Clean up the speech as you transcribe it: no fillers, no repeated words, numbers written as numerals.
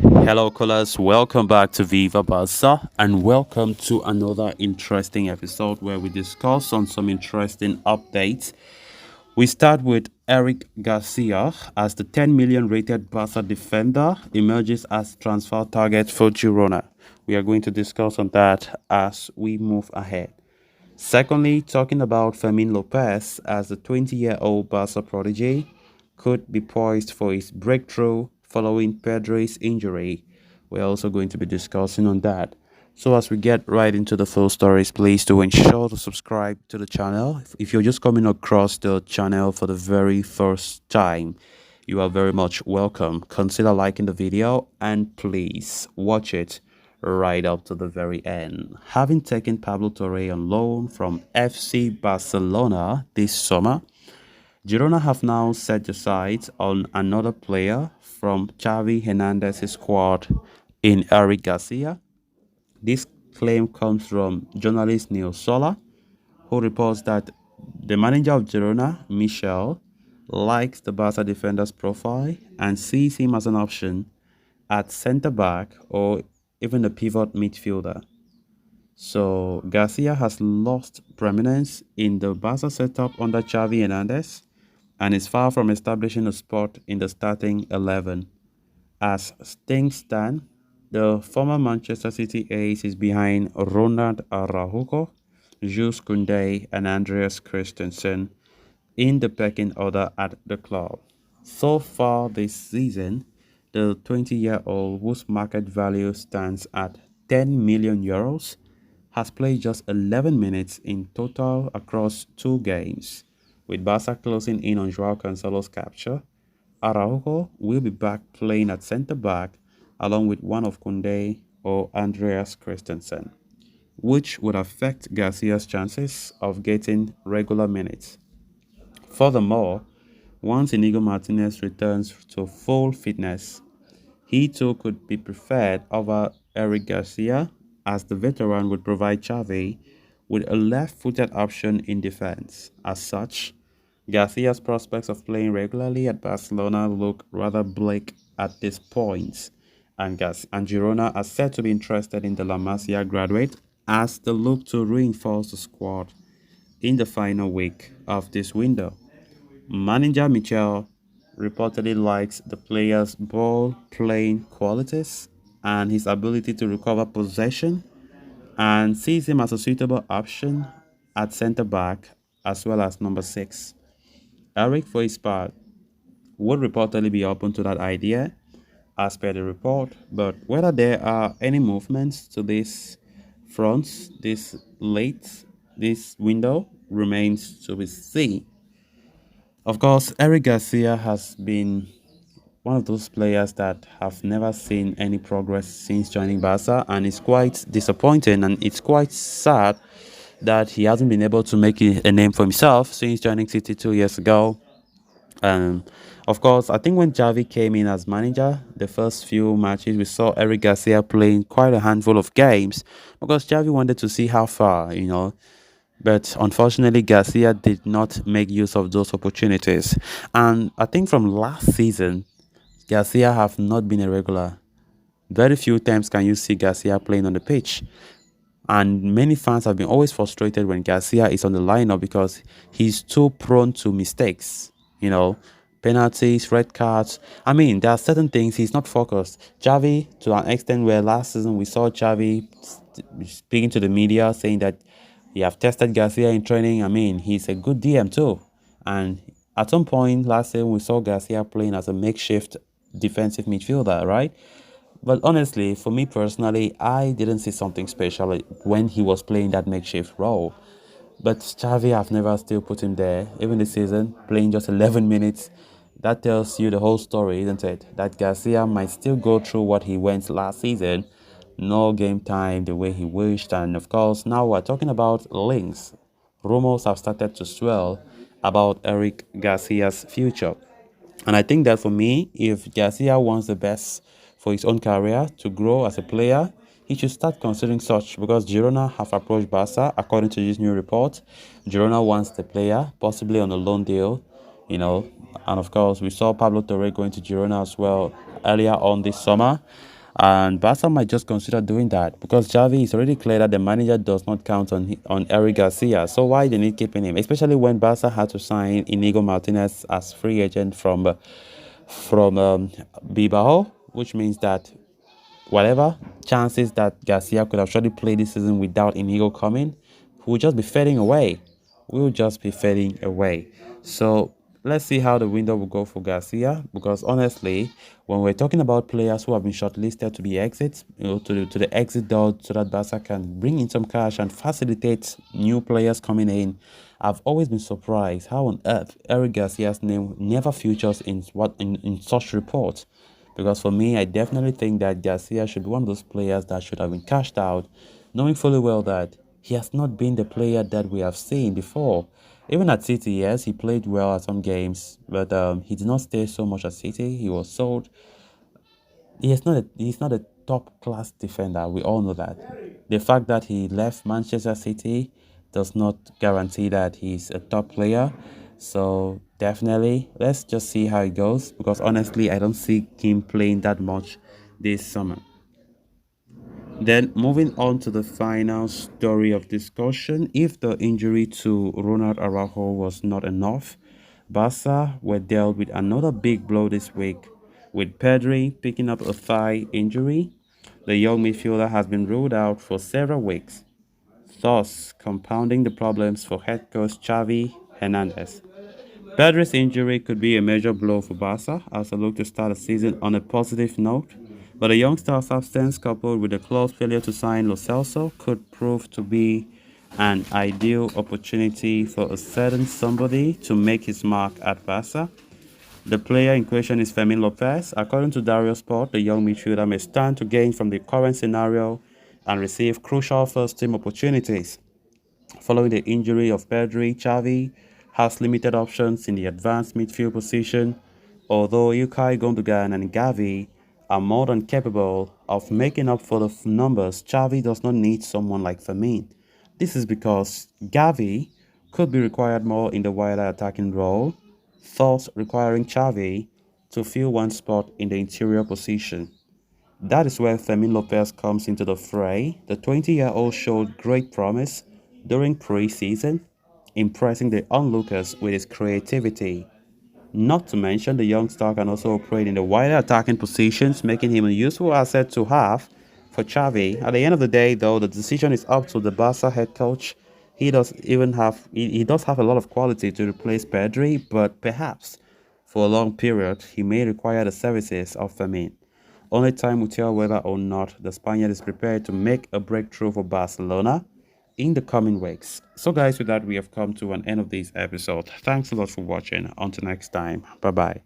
Hello, callers. Welcome back to Viva Barca, and welcome to another interesting episode where we discuss on some interesting updates. We start with Eric Garcia as the 10 million rated Barca defender emerges as transfer target for Girona. We are going to discuss on that as we move ahead. Secondly, talking about Fermin Lopez as the 20-year-old Barca prodigy could be poised for his breakthrough following Pedri's injury. We're also going to be discussing on that. So as we get right into the full stories, please do ensure to subscribe to the channel. If you're just coming across the channel for the very first time, you are very much welcome. Consider liking the video and please watch it right up to the very end. Having taken Pablo Torre on loan from FC Barcelona this summer, Girona have now set their sights on another player from Xavi Hernandez's squad in Eric Garcia. This claim comes from journalist Neil Sola, who reports that the manager of Girona, Michel, likes the Barca defender's profile and sees him as an option at centre back or even a pivot midfielder. So Garcia has lost prominence in the Barca setup under Xavi Hernandez and is far from establishing a spot in the starting 11. As things stand, the former Manchester City ace is behind Ronald Araujo, Jules Koundé, and Andreas Christensen in the pecking order at the club. So far this season, the 20-year-old, whose market value stands at 10 million euros, has played just 11 minutes in total across two games. With Barca closing in on Joao Cancelo's capture, Araujo will be back playing at centre back along with one of Koundé or Andreas Christensen, which would affect Garcia's chances of getting regular minutes. Furthermore, once Inigo Martinez returns to full fitness, he too could be preferred over Eric Garcia, as the veteran would provide Xavi with a left-footed option in defense. As such, Garcia's prospects of playing regularly at Barcelona look rather bleak at this point, and Girona are said to be interested in the La Masia graduate as they look to reinforce the squad in the final week of this window. Manager Michel reportedly likes the player's ball playing qualities and his ability to recover possession and sees him as a suitable option at centre back as well as number 6. Eric, for his part, would reportedly be open to that idea as per the report, but whether there are any movements to this front this window remains to be seen. Of course, Eric Garcia has been one of those players that have never seen any progress since joining Barca, and it's quite disappointing and it's quite sad that he hasn't been able to make a name for himself since joining City 2 years ago. Um, of course, I think when Xavi came in as manager, the first few matches we saw Eric Garcia playing quite a handful of games because Xavi wanted to see how far. But unfortunately, Garcia did not make use of those opportunities. And I think from last season, Garcia have not been a regular. Very few times can you see Garcia playing on the pitch. And many fans have been always frustrated when Garcia is on the lineup because he's too prone to mistakes, you know, penalties, red cards. I mean, there are certain things he's not focused. Xavi, to an extent where last season we saw Xavi speaking to the media saying that he have tested Garcia in training. I mean, he's a good DM too. And at some point last season we saw Garcia playing as a makeshift defensive midfielder, right? But honestly, for me personally, I didn't see something special when he was playing that makeshift role. But Xavi, I've never still put him there, even this season, playing just 11 minutes. That tells you the whole story, isn't it? That Garcia might still go through what he went last season. No game time the way he wished. And of course, now we're talking about links. Rumors have started to swell about Eric Garcia's future. And I think that for me, if Garcia wants the best for his own career to grow as a player, he should start considering such because Girona have approached Barca according to this new report. Girona wants the player, possibly on a loan deal, you know. And of course, we saw Pablo Torre going to Girona as well earlier on this summer. And Barca might just consider doing that because Xavi is already clear that the manager does not count on Eric Garcia. So why they need keeping him? Especially when Barca had to sign Inigo Martinez as free agent from Bilbao, which means that whatever chances that Garcia could have surely played this season without Inigo coming, will just be fading away. Will just be fading away. So let's see how the window will go for Garcia. Because honestly, when we're talking about players who have been shortlisted to be exits, to the exit door, so that Barca can bring in some cash and facilitate new players coming in, I've always been surprised how on earth Eric Garcia's name never features in such reports. Because for me, I definitely think that Garcia should be one of those players that should have been cashed out, knowing fully well that he has not been the player that we have seen before. Even at City, yes, he played well at some games, but he did not stay so much at City. He was sold. He's not a top class defender. We all know that. The fact that he left Manchester City does not guarantee that he's a top player. So definitely, let's just see how it goes. Because honestly, I don't see him playing that much this summer. Then moving on to the final story of discussion, if the injury to Ronald Araujo was not enough, Barca were dealt with another big blow this week, with Pedri picking up a thigh injury. The young midfielder has been ruled out for several weeks, thus compounding the problems for head coach Xavi Hernandez. Pedri's injury could be a major blow for Barca as they look to start the season on a positive note, but the young star's absence coupled with the close failure to sign Lo Celso could prove to be an ideal opportunity for a certain somebody to make his mark at Barca. The player in question is Fermin Lopez. According to Dario Sport, the young midfielder may stand to gain from the current scenario and receive crucial first-team opportunities. Following the injury of Pedri, Xavi has limited options in the advanced midfield position, although Ilkay Gundogan and Gavi are more than capable of making up for the numbers. Xavi does not need someone like Fermin. This is because Gavi could be required more in the wider attacking role, thus requiring Xavi to fill one spot in the interior position. That is where Fermin Lopez comes into the fray. The 20-year-old showed great promise during pre-season, impressing the onlookers with his creativity. Not to mention, the young star can also operate in the wider attacking positions, making him a useful asset to have for Xavi. At the end of the day, though, the decision is up to the Barca head coach. He does have a lot of quality to replace Pedri, but perhaps for a long period he may require the services of Fermin. Only time will tell whether or not the Spaniard is prepared to make a breakthrough for Barcelona in the coming weeks. So, guys, with that, we have come to an end of this episode. Thanks a lot for watching. Until next time, bye bye.